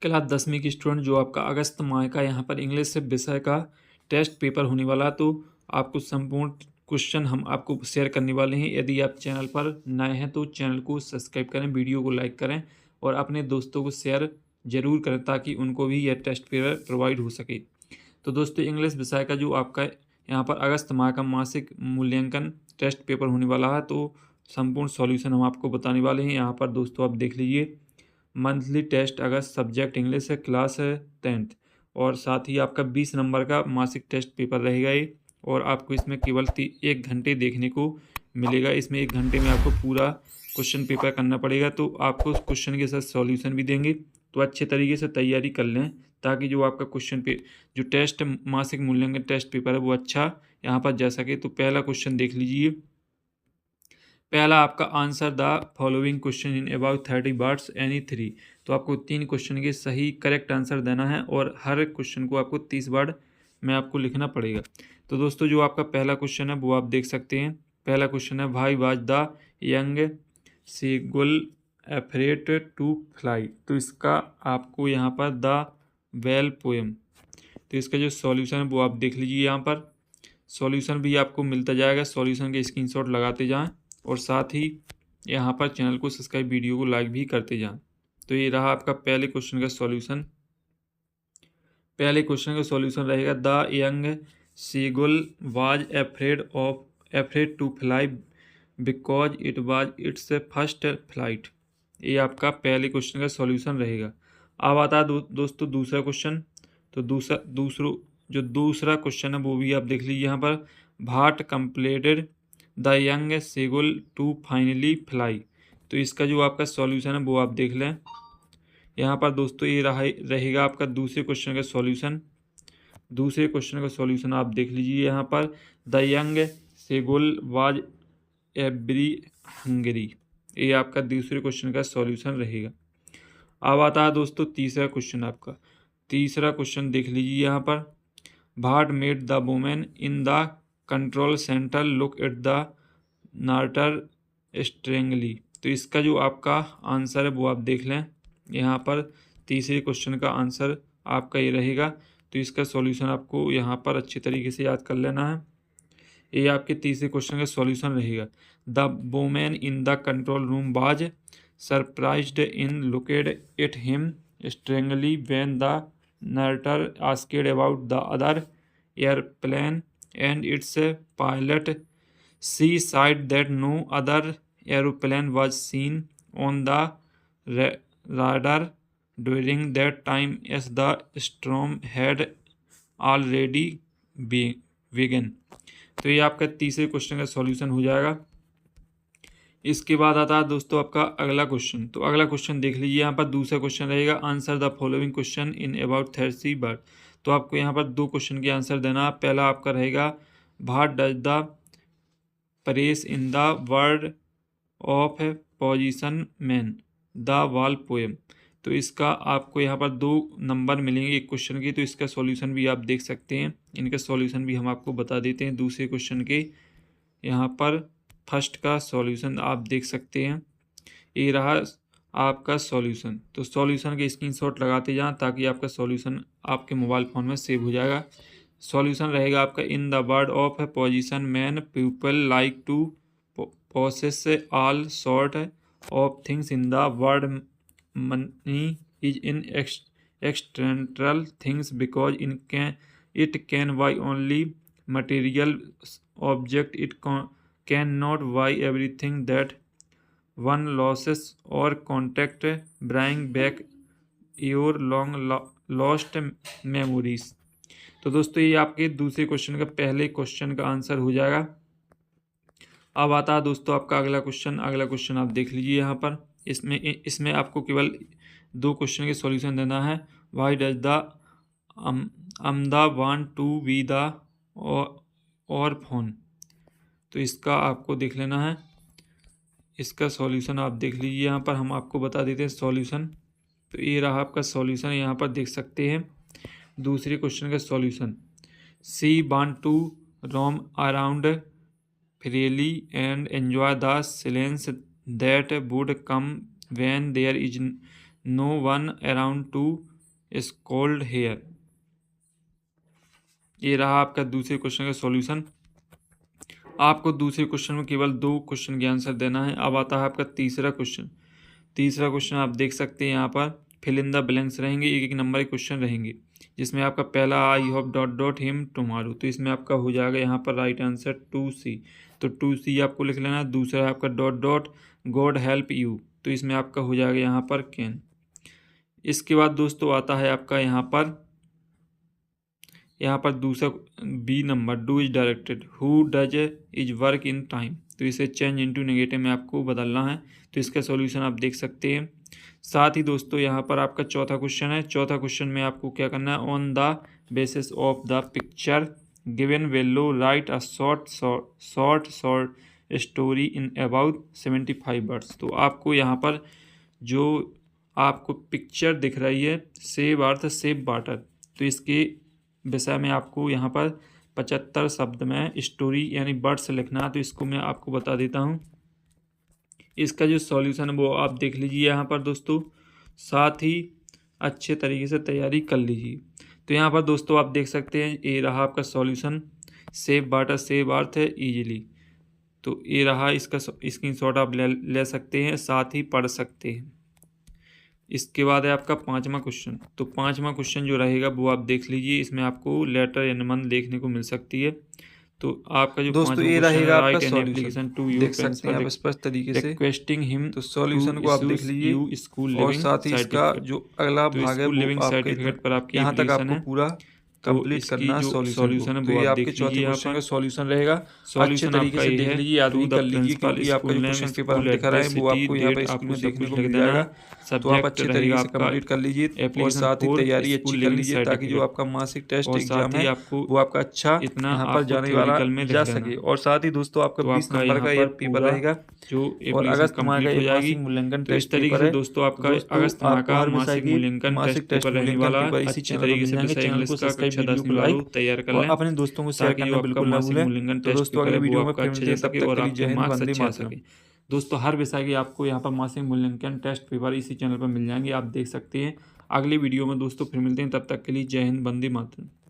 Class 10वीं की student जो आपका अगस्त माह का यहाँ पर इंग्लिश से विषय का टेस्ट पेपर होने वाला है, तो आपको संपूर्ण क्वेश्चन हम आपको शेयर करने वाले हैं। यदि आप चैनल पर नए हैं तो चैनल को सब्सक्राइब करें, वीडियो को लाइक करें और अपने दोस्तों को शेयर ज़रूर करें ताकि उनको भी यह टेस्ट पेपर प्रोवाइड हो सके। तो दोस्तों, इंग्लिश विषय का जो आपका यहाँ पर अगस्त माह का मासिक मूल्यांकन टेस्ट पेपर होने वाला है, तो संपूर्ण सॉल्यूशन हम आपको बताने वाले हैं। यहाँ पर दोस्तों आप देख लीजिए, मंथली टेस्ट अगस्त, सब्जेक्ट इंग्लिश है, क्लास है 10th, और साथ ही आपका 20 नंबर का मासिक टेस्ट पेपर रहेगा ये। और आपको इसमें केवल 1 घंटे देखने को मिलेगा। इसमें 1 घंटे में आपको पूरा क्वेश्चन पेपर करना पड़ेगा, तो आपको उस क्वेश्चन के साथ सॉल्यूशन भी देंगे। तो अच्छे तरीके से तैयारी कर लें ताकि जो आपका जो टेस्ट मासिक मूल्यांकन टेस्ट पेपर है वो अच्छा यहाँ पर जा सके। तो पहला क्वेश्चन देख लीजिए। पहला आपका answer the following question in about 30 words any 3। तो आपको 3 क्वेश्चन के सही करेक्ट आंसर देना है और हर क्वेश्चन को आपको 30 वर्ड में आपको लिखना पड़ेगा। तो दोस्तों, जो आपका पहला क्वेश्चन है वो आप देख सकते हैं। पहला क्वेश्चन है, भाई was the young seagull afraid to fly. तो इसका आपको यहाँ पर द वेल पोएम, तो इसका जो सॉल्यूशन है वो आप देख लीजिए। यहाँ पर सॉल्यूशन भी आपको मिलता जाएगा, सॉल्यूशन के स्क्रीनशॉट लगाते जाएं और साथ ही यहाँ पर चैनल को सब्सक्राइब, वीडियो को लाइक भी करते जाएं। तो ये रहा आपका पहले क्वेश्चन का सॉल्यूशन। पहले क्वेश्चन का सॉल्यूशन रहेगा, the young seagull was afraid to fly because it was its first flight. ये आपका पहले क्वेश्चन का सॉल्यूशन रहेगा। अब आता है दोस्तों दूसरा क्वेश्चन। तो दूसरा क्वेश्चन है वो भी आप देख लीजिए। यहाँ पर what completed the young seagull to finally fly. तो इसका जो आपका सॉल्यूशन है वो आप देख लें। यहाँ पर दोस्तों ये रहेगा आपका दूसरे क्वेश्चन का सॉल्यूशन। दूसरे क्वेश्चन का सॉल्यूशन आप देख लीजिए। यहाँ पर the young seagull was every Hungary. ये आपका दूसरे क्वेश्चन का सॉल्यूशन रहेगा। अब आता है दोस्तों तीसरा क्वेश्चन। आपका तीसरा क्वेश्चन देख लीजिए। यहाँ पर what made the women in the control center look at the narrator strangely. तो इसका जो आपका आंसर है वो आप देख लें। यहाँ पर तीसरे क्वेश्चन का आंसर आपका ये रहेगा। तो इसका सॉल्यूशन आपको यहाँ पर अच्छे तरीके से याद कर लेना है। ये आपके तीसरे क्वेश्चन का सॉल्यूशन रहेगा। The women in the control room was surprised in looked at him strangely when the narrator asked about the other airplane and its pilot. She said that no other airplane was seen on the radar during that time as the storm had already begun. तो ये आपका तीसरे question का solution हो जाएगा। इसके बाद आता है दोस्तों आपका अगला क्वेश्चन। तो अगला क्वेश्चन देख लीजिए। यहाँ पर दूसरा क्वेश्चन रहेगा, answer the following question in about 30 word. तो आपको यहाँ पर 2 क्वेश्चन के आंसर देना। पहला आपका रहेगा, what does the press in the world of possession man the wall poem. तो इसका आपको यहाँ पर 2 नंबर मिलेंगे एक क्वेश्चन के। तो इसका सॉल्यूशन भी आप देख सकते हैं। इनका सॉल्यूशन भी हम आपको बता देते हैं दूसरे क्वेश्चन के। यहाँ पर फर्स्ट का सॉल्यूशन आप देख सकते हैं। ये रहा आपका सॉल्यूशन। तो सॉल्यूशन के स्क्रीनशॉट लगाते जाएं ताकि आपका सॉल्यूशन आपके मोबाइल फ़ोन में सेव हो जाएगा। सॉल्यूशन रहेगा आपका, in the world of possession man people like to possess all sort of things in the world money is in external things because it can buy only material object. It can not buy everything that one loses और contact bring back your long lost memories. तो दोस्तों, ये आपके दूसरे question का पहले question का answer हो जाएगा। अब आता है दोस्तों आपका अगला क्वेश्चन। अगला क्वेश्चन आप देख लीजिए। यहाँ पर इसमें आपको केवल 2 क्वेश्चन के सॉल्यूशन देना है। वाई डज द अमदा वांट टू बी द और फोन। तो इसका आपको देख लेना है। इसका सॉल्यूशन आप देख लीजिए। यहाँ पर हम आपको बता देते हैं सॉल्यूशन। तो ये रहा आपका सॉल्यूशन, यहाँ पर देख सकते हैं दूसरे क्वेश्चन का solution. She want to roam around freely and enjoy the silence that would come when there is no one around to scold her. ये रहा आपका दूसरे क्वेश्चन का सॉल्यूशन। आपको दूसरे क्वेश्चन में केवल 2 क्वेश्चन के आंसर देना है। अब आता है आपका तीसरा क्वेश्चन। तीसरा क्वेश्चन आप देख सकते हैं यहाँ पर फिल इन द ब्लैंक्स रहेंगे, एक एक नंबर के क्वेश्चन रहेंगे, जिसमें आपका पहला I hope dot dot him tomorrow, तो इसमें आपका हो जाएगा यहाँ पर राइट आंसर 2C, तो 2C आपको लिख लेना है। दूसरा है आपका dot dot God help you, तो इसमें आपका हो जाएगा यहाँ पर कैन। इसके बाद दोस्तों आता है आपका यहाँ पर दूसरा B number, do is directed, who does is work in time, तो इसे चेंज इनटू नेगेटिव में आपको बदलना है। तो इसका सॉल्यूशन आप देख सकते हैं। साथ ही दोस्तों यहाँ पर आपका चौथा क्वेश्चन है। चौथा क्वेश्चन में आपको क्या करना है, on the basis of the picture given below write a short story in about 75 words. तो आपको यहाँ पर जो आपको पिक्चर दिख रही है सेव अर्थ सेव वाटर, तो इसके विषय में आपको यहाँ पर 75 शब्द में स्टोरी यानी वर्ड्स लिखना है। तो इसको मैं आपको बता देता हूँ। इसका जो सॉल्यूशन है वो आप देख लीजिए यहाँ पर दोस्तों, साथ ही अच्छे तरीके से तैयारी कर लीजिए। तो यहाँ पर दोस्तों आप देख सकते हैं, ये रहा आपका solution, save water save earth है ईजिली, तो ये रहा इसका स्क्रीनशॉट आप ले सकते हैं, साथ ही पढ़ सकते हैं। इसके बाद है आपका पांचवा क्वेश्चन। तो पांचवा क्वेश्चन जो रहेगा वो आप देख लीजिए, इसमें आपको लेटर एंड मंथ देखने को मिल सकती है। तो आपका जो दोस्तों ये रहेगा आपका सॉल्यूशन टू यू देख सकते हैं आप स्पष्ट तरीके से रिक्वेस्टिंग हिम, तो सॉल्यूशन को आप देख लीजिए स्कूल और साथ ही इसका जो अगला भाग है लिविंग सर्टिफिकेट पर आपकी यहाँ तक आपको पूरा कंप्लीट करना सॉल्यूशन को। तो ये आपके चौथे क्वेश्चन का सॉल्यूशन रहेगा। अच्छे तरीके से देख लीजिए, याद भी कर लीजिए, क्योंकि आपका जो क्वेश्चन पेपर हम दिखा रहे हैं वो आपको यहाँ पर स्कूल में देखने को मिल जाएगा। तो आप अच्छे तरीके से कंप्लीट कर लीजिए और साथ ही तैयारी अच्छी कर लीजिए, ताकि जो आपका मासिक टेस्ट एग्जाम है वो आपका अच्छा यहाँ पर जाने वाला जा सके। और साथ ही दोस्तों आपका 20 नंबर का ये पेपर रहेगा जो और अगस्त माह का ये मासिक मूल्यांकन टेस्ट पेपर है। दोस्तों आपका अगस्त माह का मासिक मूल्यांकन टेस्ट रखने वाला अच्छी तरीके से विषय इंग्लिश का कक्षा 10 में तैयार कर लें, अपने दोस्तों को शेयर करना बिल्कुल ना भूलें। तो दोस्तों अगले वीडियो में फिर मिलते हैं, तब तक के लिए जय हिंद, वंदे मातरम। दोस्तों हर विषय के आपको यहाँ पर मासिक मूल्यांकन टेस्ट पेपर इसी चैनल पर मिल जाएंगे, आप देख सकते हैं। अगली वीडियो में दोस्तों फिर मिलते हैं, तब तक के लिए जय हिंद, वंदे मातरम।